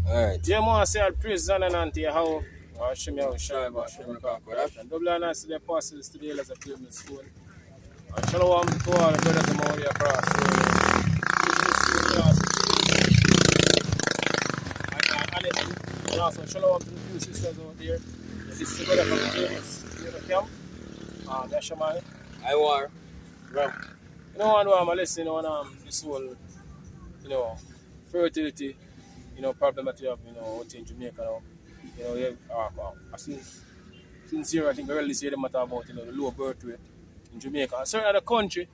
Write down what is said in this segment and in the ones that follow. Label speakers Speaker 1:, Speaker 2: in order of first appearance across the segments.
Speaker 1: Alright.
Speaker 2: Yeah, man, say I'll praise and unto you how Shimmy out shy about Shimmy Kakorat. And double and I see the apostles today as a film school. And shalom to all the brothers and all across the world. And also shalom to the few sisters out there. This is the brother from the James camp. That's your man.
Speaker 1: I war.
Speaker 2: Well, you know what I'm listening on this whole, fertility, problem that you have, out in Jamaica now. Since I think I really see the matter about, the low birth rate in Jamaica. And certain other country,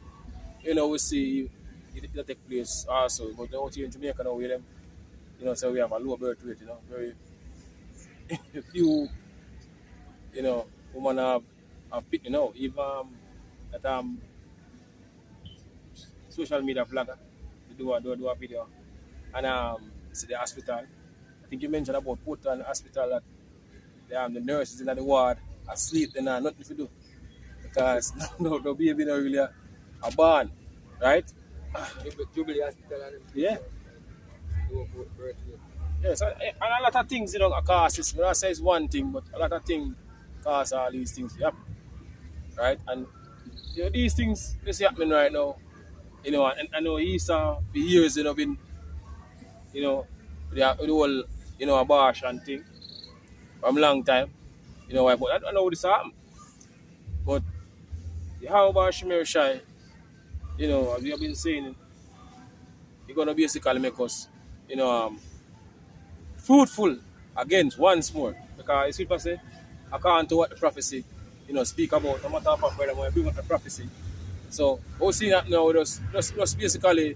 Speaker 2: we see it take place also. But out here in Jamaica now, so we have a low birth rate, very few, women have picked, even that social media vlogger, they do a video. And see the hospital. I think you mentioned about Portland Hospital that the nurses in the ward asleep, they have nothing to do. Because no baby not really a born, right?
Speaker 1: Jubilee Hospital and
Speaker 2: Yeah.
Speaker 1: birth.
Speaker 2: Yes, and a lot of things, cause this. When I say it's one thing, but a lot of things cause all these things to happen, right? And these things is happening right now, and I know he's for years, been, with the whole, abortion thing from a long time, why? But I don't know this happen. But how about Shemir Shai, as we have been saying, you're gonna basically make us, fruitful again once more. Because people say, according to what the prophecy, speak about, no matter how far when bring up the prophecy. So we see that now just basically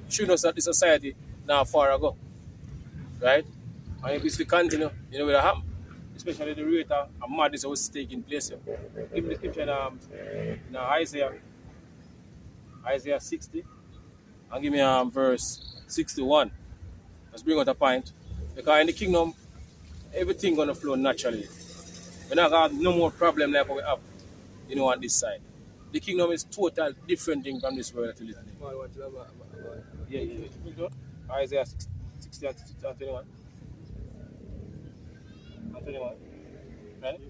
Speaker 2: showing us that the society now far ago. Right? And if we continue, what will happen. Especially the rate of madness that was taking place here. Give me the scripture in Isaiah 60 and give me verse 61. Let's bring out a point. Because in the kingdom, everything gonna flow naturally. We're not gonna have no more problem like what we have, on this side. The kingdom is total different thing from this world that we live in. Yeah. Isaiah 60 and 21. And 21. Right?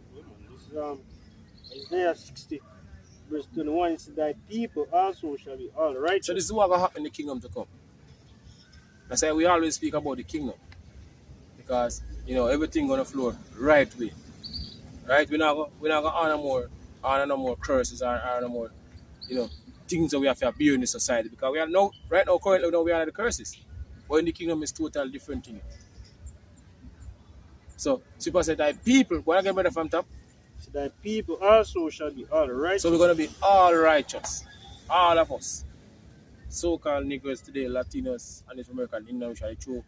Speaker 3: This is Isaiah 60, verse 21. It says, thy people also shall be all righteous.
Speaker 2: So this is what will happen in the kingdom to come. That's why we always speak about the kingdom. Because, everything gonna flow right way. Right? We're not gonna honor no more curses or no more, things that we have to bear in the society. Because we are now, right now, currently we are the curses. But in the kingdom is total different thing. So people say that people, what I get better from top?
Speaker 3: So thy people also shall be all righteous.
Speaker 2: So we're gonna be all righteous. All of us. So-called Negroes today, Latinos, and Native American Indian, which are true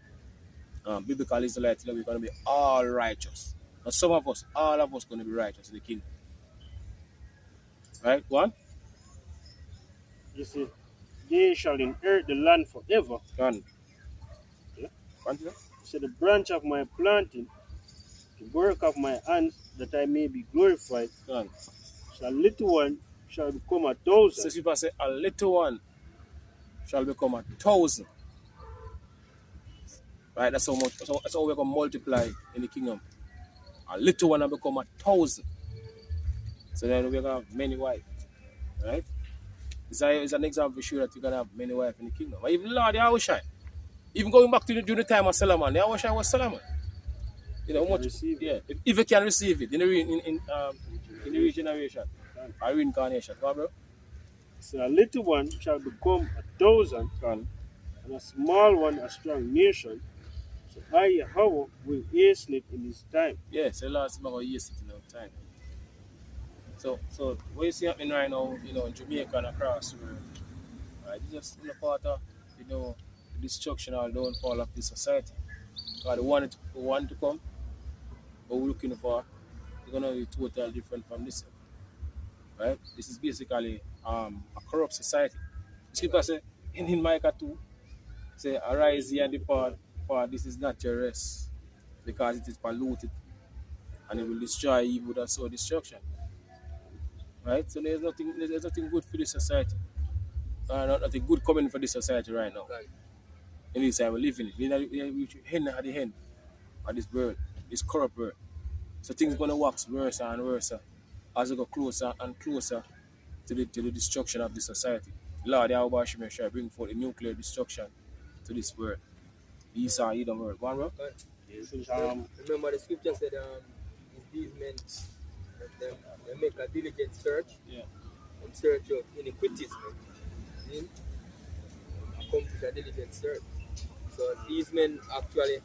Speaker 2: biblical Israelites, we're gonna be all righteous. Now some of us, all of us gonna be righteous in the kingdom. Right? One?
Speaker 3: You see, they shall inherit the land forever.
Speaker 2: One.
Speaker 3: Yeah.
Speaker 2: Continue.
Speaker 3: So the branch of my planting, the work of my hands, that I may be glorified.
Speaker 2: One.
Speaker 3: So a little one shall become 1,000.
Speaker 2: So people say a little one shall become 1,000. Right? That's how much. That's how we're gonna multiply in the kingdom. A little one will become 1,000. So then we're gonna have many wives. Right? It's an example sure that we're gonna have many wives in the kingdom. But even Lord Yahushua, even going back to during the time of Solomon, Yahushua was Solomon. Much, yeah. If you can receive it in the regeneration or reincarnation, come on, bro.
Speaker 3: So a little one shall become 1,000, and a small one a strong nation. So I, Yahweh, will hasten it in his time.
Speaker 2: Yes, the Lord is going to hasten it in his time. So what you see happening right now, in Jamaica and across the world, right? It's just part of, the destruction or downfall of the society. Because the one to come, what we're looking for, is going to be totally different from this. Right? This is basically a corrupt society. People say in Micah 2, say, arise ye and depart, for this is not your rest, because it is polluted, and it will destroy evil that sow destruction. Right? So there's nothing good for this society. Nothing good coming for this society right now. in this side we live in it. We hen at the hen of this bird, this corrupt bird. So things gonna wax worse and worse as we go closer and closer to the destruction of the society. Lord Yahweh Shemel shall bring forth the nuclear destruction to this world. Esau, Edom world. Go on, bro.
Speaker 3: Yes,
Speaker 1: Remember the scripture said, these men, they make a diligent search
Speaker 2: Yeah.
Speaker 1: in search of iniquities, man. See? Accomplish a diligent search. So these men actually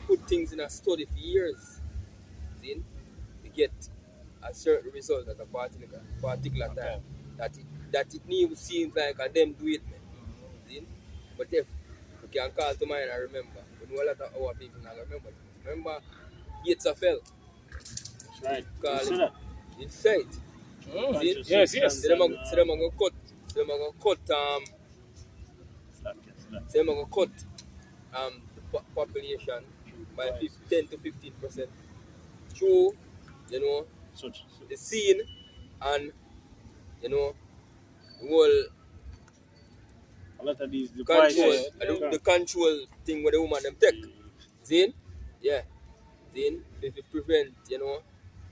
Speaker 1: put things in a study for years, see, to get a certain result at a particular time. That it never seems like a them do it, man. See? But if we can call to mind and remember, we know a lot of our people now remember. Remember, Gates of Hell.
Speaker 3: that's right.
Speaker 1: Call
Speaker 3: See
Speaker 1: it.
Speaker 3: that?
Speaker 1: It's said. See?
Speaker 2: Yes, yes.
Speaker 1: So them are gonna cut. So them are gonna cut. So them are gonna cut. The population by 10 to 15% through, you know,
Speaker 3: Such.
Speaker 1: the scene and, you know, the whole
Speaker 3: A lot of these
Speaker 1: control,
Speaker 3: devices.
Speaker 1: the control thing with the woman them take. Zin? Yeah. Zin? If it prevent, you know,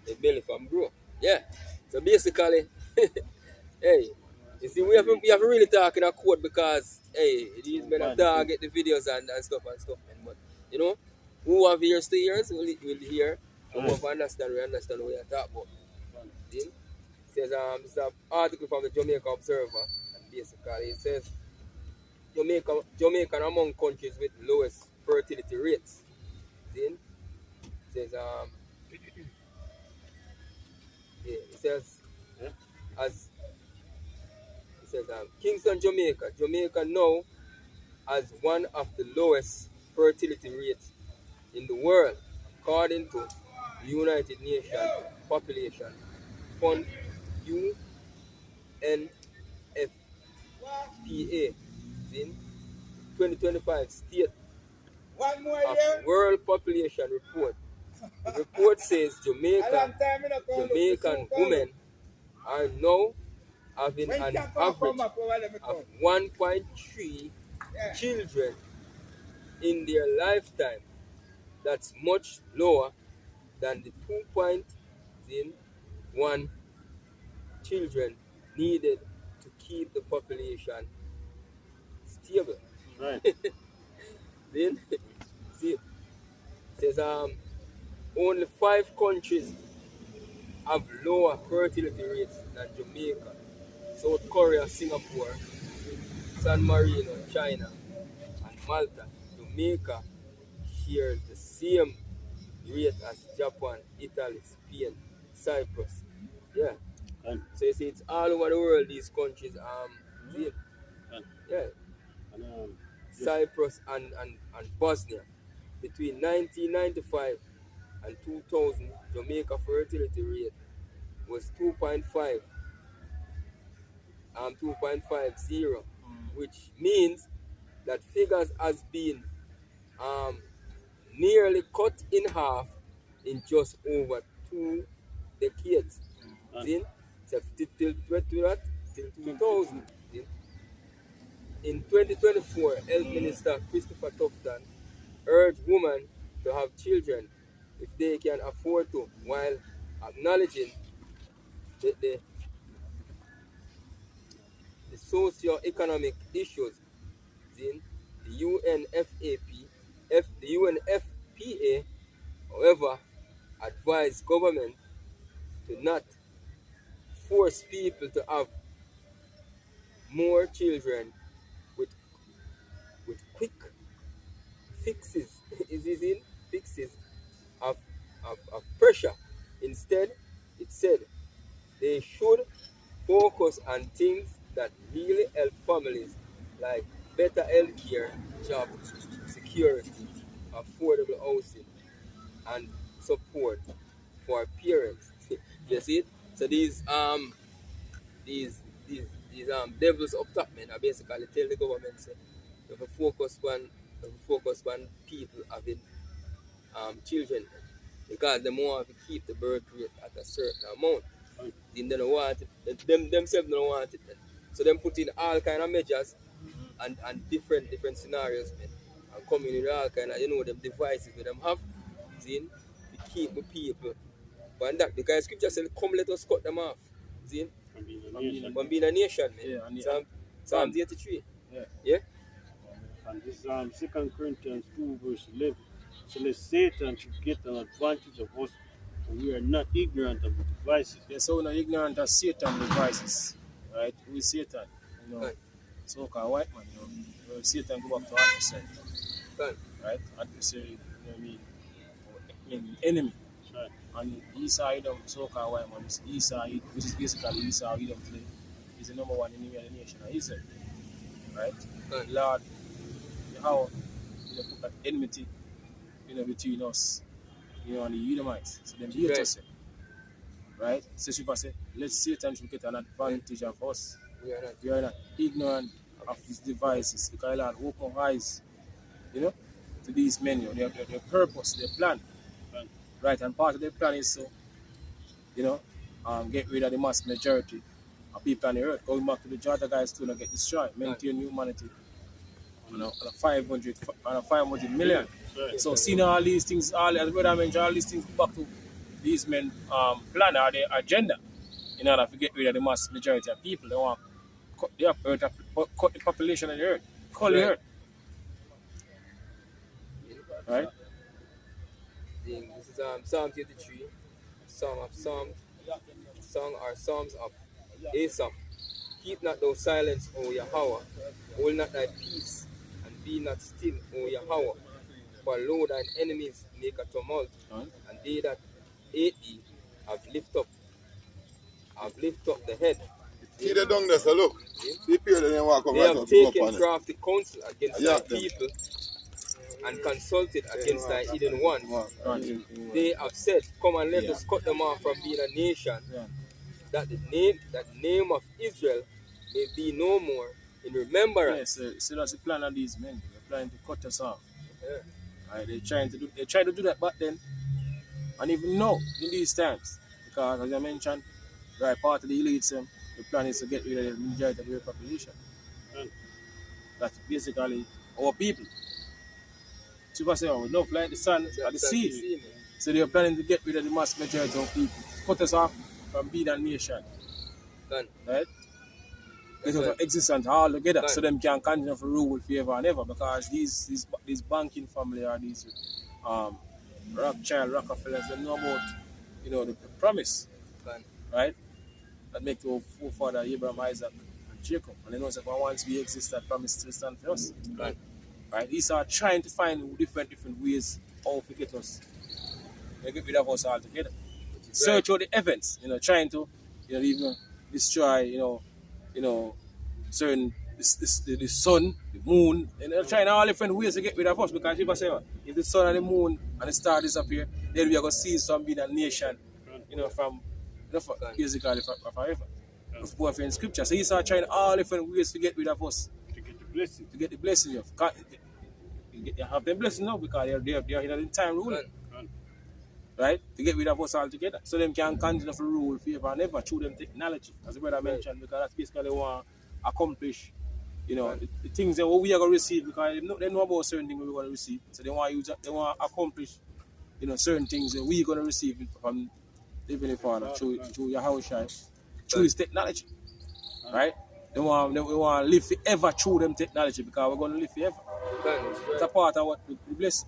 Speaker 1: the belly from grow. Yeah. So basically, hey, you see, we have to really talk in a code because, hey, these men are target the videos and stuff, man. But, you know, who have ears to ears will hear, and who have understand, we understand what we are talking about. See? It says, this is an article from the Jamaica Observer, and basically it says, Jamaica among countries with lowest fertility rates. See? It says, yeah, it says, as it says, Kingston, Jamaica now has one of the lowest fertility rates in the world, according to the United Nations Population Fund UNFPA in 2025 state of World Population Report. The report says Jamaican women are now having an average of 1.3 children in their lifetime. That's much lower than the 2.1 children needed to keep the population stable.
Speaker 3: Right.
Speaker 1: Then, see, it says only 5 countries have lower fertility rates than Jamaica: South Korea, Singapore, San Marino, China, and Malta. Jamaica shares the same rate as Japan, Italy, Spain, Cyprus. Yeah.
Speaker 3: And,
Speaker 1: So you see, it's all over the world. These countries, see, yeah, Cyprus and Bosnia. Between 1995 and 2000, Jamaica fertility rate was 2.50, which means that figures has been nearly cut in half in just over 2 decades. See? So till 2000. See? In 2024, Health Minister Christopher Tufton urged women to have children if they can afford to, while acknowledging the socio-economic issues. The UNFPA, however, advised government to not force people to have more children with quick fixes. Is in fixes of pressure. Instead, it said they should focus on things that really help families, like better health care, job security, affordable housing, and support for parents. You see it? So these devils up top, men, are basically tell the government, say, if we focus on people having children, because they want to keep the birth rate at a certain amount. Then they don't want it. Them themselves don't want it. Then. So them put in all kind of measures and different scenarios, man. And coming with all kind of, them devices with them have, zin, to keep the people. But that, because scripture says, come let us cut them off. Zin, from being a nation, man.
Speaker 2: Yeah, and
Speaker 1: Psalms 83.
Speaker 2: yeah.
Speaker 1: Yeah?
Speaker 3: And this 2 Corinthians 2 verse 11. So let Satan should get an advantage of us, and we are not ignorant of the devices.
Speaker 2: Yeah, so we're not ignorant of Satan devices, right? We Satan,
Speaker 1: Right.
Speaker 2: so-called white man, Satan go back to 100%,
Speaker 1: Right.
Speaker 2: right? Adversary, you know what I mean? Enemy.
Speaker 3: Right.
Speaker 2: And Esau, Edom, so-called white man, is Esau, which is basically Esau, Edom today, is the number one enemy of the nation of Israel, right?
Speaker 1: Right.
Speaker 2: Lord, how put that enmity, between us, and the Edomites. So them hate
Speaker 1: Right.
Speaker 2: us, right? So she say, let Satan should get an advantage of us.
Speaker 1: We are not.
Speaker 2: We are not ignorant of these devices. Because Lord open our eyes, to these men, their purpose, their plan.
Speaker 3: Right.
Speaker 2: Right, and part of their plan is to, get rid of the mass majority of people on the earth. Going back to the Georgia guys to not get destroyed, maintain humanity on a 500 million.
Speaker 3: Right.
Speaker 2: So seeing all these things, as brother mentioned, all these things back to these men plan or their agenda in order to get rid of the mass majority of people. They want to cut the population of the earth, cut the earth. Right?
Speaker 1: This is Psalm 83, Psalms of Asaph. Keep not thou silence, O Yahweh, hold not thy peace, and be not still, O Yahweh. For lo, thine enemies make a tumult, and they that hate thee have lift up the head.
Speaker 4: See the down there, so look. See Pierre, they walk up
Speaker 1: They
Speaker 4: right
Speaker 1: have
Speaker 4: up to go
Speaker 1: taken
Speaker 4: up on it.
Speaker 1: crafty counsel against
Speaker 4: Yeah,
Speaker 1: thy people, and consulted against thy hidden ones. They have said, come and let us cut them off from being a nation, that the name of Israel may be no more in remembrance.
Speaker 2: Yes, so that's the plan of these men. They're planning to cut us off.
Speaker 1: Yeah.
Speaker 2: Right, they tried to do that back then, and even now in these times, because as I mentioned, right, part of the elites, the plan is to get rid of the majority of the population. That's basically our people. Super say, we love like the sun or the sea. So they're planning to get rid of the mass majority of people, cut us off from being a nation.
Speaker 1: Done.
Speaker 2: Right? Get out of existence all together, so them can continue to rule forever and ever, because these banking family or these Rothschild, Rockefellers, they know about the promise, right? That make our forefather Abraham, Isaac, and Jacob, and they know that once we exist, that promise still stands for us. Right? These are trying to find different ways how to get us, get rid of us all together. Search all the events, trying to even destroy, certain the sun, the moon, and they're trying all different ways to get rid of us, because people say, if the sun and the moon and the star disappear, then we are going to see some being a nation, from basically forever. Of course, in scripture. So he's trying all different ways to get rid of us.
Speaker 3: To get the blessing.
Speaker 2: To get the blessing. You have the blessing now because they're in the time ruling. Right? To get rid of us all together. So them can continue to rule forever and ever through them technology. As the brother mentioned, because that's basically what they want to accomplish. The things that we are going to receive, because they know about certain things we're going to receive. So they want to accomplish certain things that we're going to receive from the Heavenly Father through Yahweh Shai, through His technology. Right? We want to live forever through them technology, because we're going to live forever. It's a part of what we bless.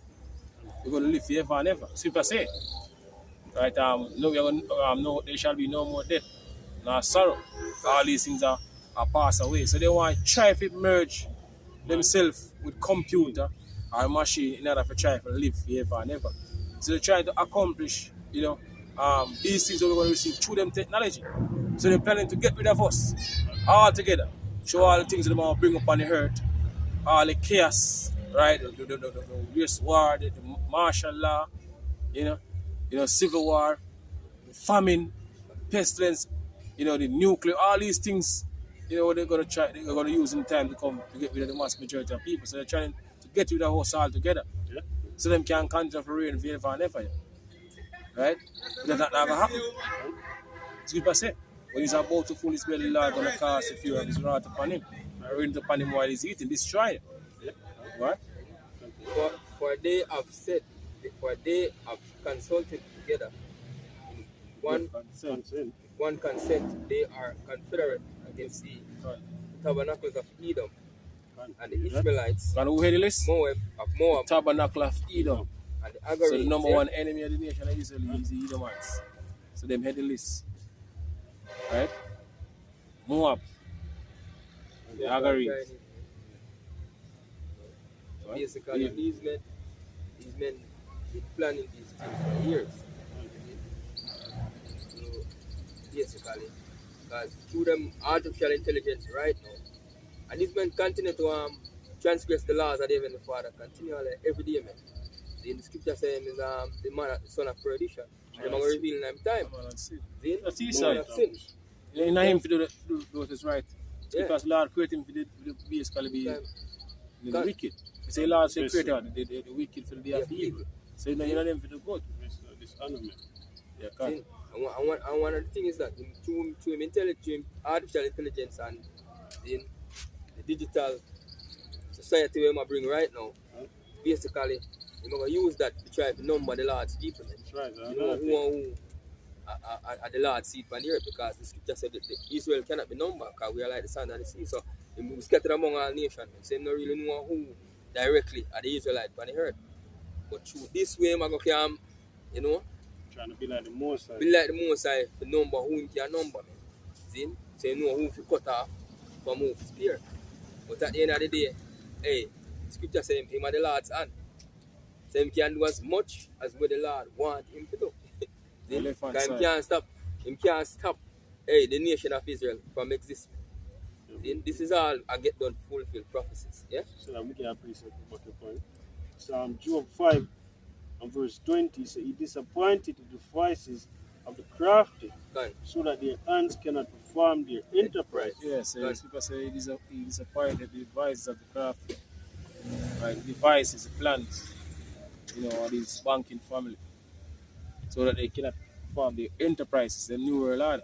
Speaker 2: We're going to live forever and ever. Super say. Right? No, there shall be no more death, no sorrow. All these things are passed away. So they want to try to merge themselves with computer or machine in order to try to live forever and ever. So they're trying to accomplish, these things that we're going to receive through them technology. So they're planning to get rid of us all together. Show all the things that they want to bring up on the earth, all the chaos, right? The race war, the martial law, civil war, famine, pestilence, the nuclear, all these things, they're going to use in time to come to get rid of the mass majority of people. So they're trying to get rid of us all together. Yeah. So them can continue to reign forever and ever. Right? But that's not going to happen. It's good to say. When he's about to fool his belly, Lord going to cast a few of his wrath upon him. and rain it upon him while he's eating, destroy him.
Speaker 3: Yeah.
Speaker 2: What?
Speaker 1: For they have said, for they have consulted together in
Speaker 3: Consent.
Speaker 1: one consent, they are confederate against the tabernacles of Edom and the Ishmaelites,
Speaker 2: Can who hear the list?
Speaker 1: Moab of Moab,
Speaker 2: Tabernacle of Edom.
Speaker 1: and the
Speaker 2: So the
Speaker 1: Agarites.
Speaker 2: number one enemy of the nation of Israel is the Edomites. So them head the list. Right? Moab. The Agarites.
Speaker 1: So basically, these men been planning these things for years. So basically, because through them artificial intelligence right now, and these men continue to transgress the laws of the Heavenly Father continually every day, man. In the scripture saying is the man, the son of perdition. And they're going to reveal in them time. See?
Speaker 2: That's his
Speaker 1: Man
Speaker 2: side.
Speaker 1: of sin.
Speaker 2: You know him to do what is right.
Speaker 1: Yeah.
Speaker 2: Because Lord created him to basically be
Speaker 1: Time.
Speaker 2: the wicked. You say Lord say created the wicked for the day of evil. So you know them for the good.
Speaker 3: Dishonorment.
Speaker 2: Yeah,
Speaker 1: See? And one of the things is that through artificial intelligence and in the digital society we might bring right now, basically, we're going to use that to try to number the Lord's people.
Speaker 3: That's right.
Speaker 1: You know who are the Lord's seed on the earth, because the scripture said that Israel cannot be numbered because we are like the sand of the sea. So we scattered among all nations. So they don't really know who directly are the Israelites on the earth. But through this way, I'm going to, you know,
Speaker 3: Trying to be like the Mosai.
Speaker 1: be like the Most High to number who he can number. See? So you know who to cut off from who to spare. But at the end of the day, hey, the scripture says him are the Lord's hand. So he can do as much as what the Lord want him to do. See? Because him can't stop the nation of Israel from existing. See? This is all I get done fulfill prophecies. Yeah?
Speaker 3: So that we can appreciate the point. Psalm Job 5 and verse 20 says, He disappointed the devices of the crafty,
Speaker 1: Can.
Speaker 3: so that their hands cannot perform their enterprise.
Speaker 2: Yes, the scripture says he disappointed the devices of the crafty. Right, devices, the plans, you know, of this banking family. So that they cannot perform their enterprises, the new world order.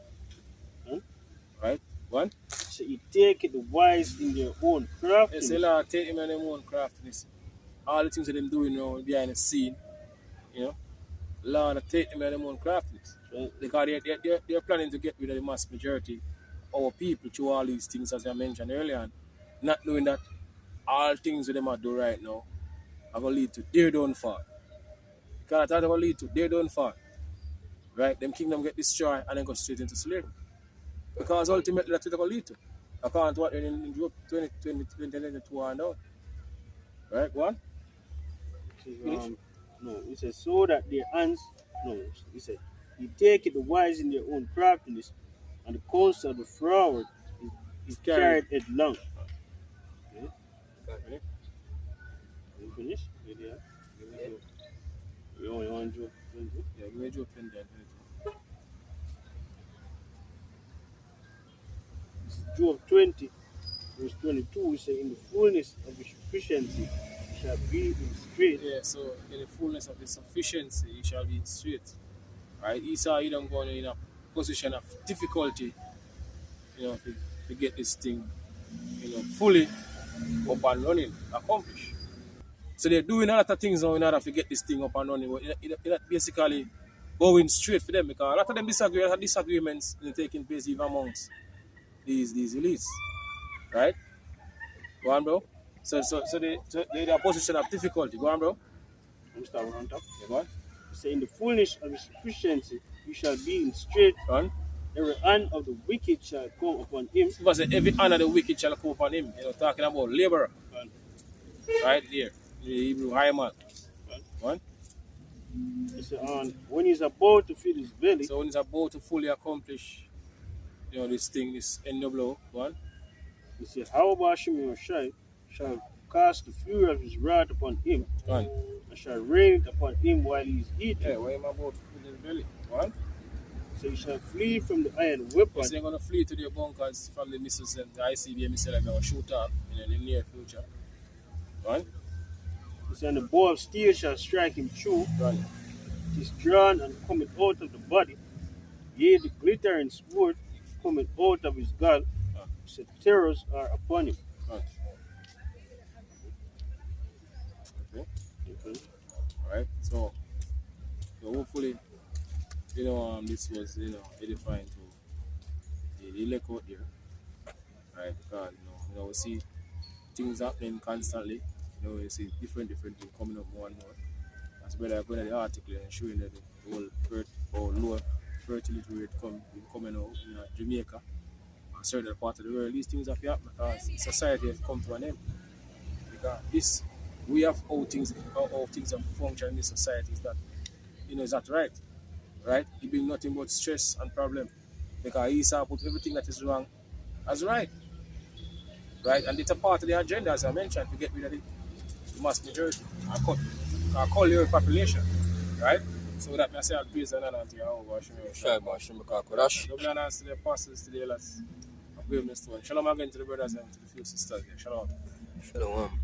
Speaker 2: Right? One?
Speaker 3: So He take the wise in their own craftiness.
Speaker 2: Yes, the Lord take them in their own craftiness. All the things that them doing now behind the scene, you know, Lord take them in their own craftiness.
Speaker 3: Right.
Speaker 2: Because they're planning to get rid of the mass majority of our people through all these things, as I mentioned earlier, and not knowing that all things that them are doing right now are going to lead to their downfall. Because that's going to lead to their downfall. Right? Them kingdom get destroyed and then go straight into slavery. Because ultimately that's what it's going to lead to. According to what in Job 2022 and down. Right? Go on.
Speaker 3: No, it says, so that their hands, no, he said, He take the wise in their own craftiness, and the counsel of the froward is carried headlong. Okay?
Speaker 1: Can.
Speaker 3: You finish? Yeah. You only want Job 20?
Speaker 2: Yeah, give me Job 20.
Speaker 3: This is Job 20, verse 22. We say, In the fullness of his sufficiency shall be in straight.
Speaker 2: Yeah, so in the fullness of his sufficiency, you shall be in straight. Right? Esau, you don't go in a position of difficulty, you know, to get this thing, you know, fully up and running, accomplished. So they're doing a lot of things now in order to get this thing up and running. But it's not basically going straight for them, because a lot of them disagree, a lot of disagreements taking place even amongst these elites. Right? Go on, bro. So they're in a position of difficulty. Go on, bro.
Speaker 3: I'm starting on top.
Speaker 2: Yeah, go on.
Speaker 3: Say, in the fullness of his sufficiency, you shall be in straight.
Speaker 2: Go on.
Speaker 3: Every hand of the wicked shall come upon him.
Speaker 2: Because every hand of the wicked shall come upon him. You know, talking about laborer. Right there. The Hebrew high man. One.
Speaker 3: When he's about to fill his belly.
Speaker 2: So when he's about to fully accomplish, you know, this thing, this NWO, one.
Speaker 3: He said, how Bashim Yoshai shall cast the fury of his wrath upon him,
Speaker 2: One.
Speaker 3: and shall rain upon him while he is eating.
Speaker 2: Yeah, when I'm about to fill his belly. One.
Speaker 3: So he shall flee from the iron weapon.
Speaker 2: So they're going to flee to their bunkers from the missiles and the ICBM missile that will shoot off in the near future. One.
Speaker 3: He said, and the bow of steel shall strike him through.
Speaker 2: One.
Speaker 3: It is drawn and coming out of the body. Yea, the glittering sword coming out of his gall. So terrors are upon him.
Speaker 2: right? So hopefully, this was, edifying to the elect out there, right? Because, we see things happening constantly. We see different things coming up more and more. As well as going to the article and showing that the whole lower fertility rate coming out in Jamaica and certain part of the world. These things have happened because society has come to an end. Because we have how things have functioned in this society is that, is that right? Right? It being nothing but stress and problem. Because Esau put everything that is wrong as right. Right? And it's a part of the agenda, as I mentioned, to get rid of the mass majority and call your population. Right? So that may say I'll praise and honor to Jehovah. Double honors to the apostles, to the elders of Greatness Stone. Shalom again to the brothers and to the few sisters there. Shalom.
Speaker 1: Shalom.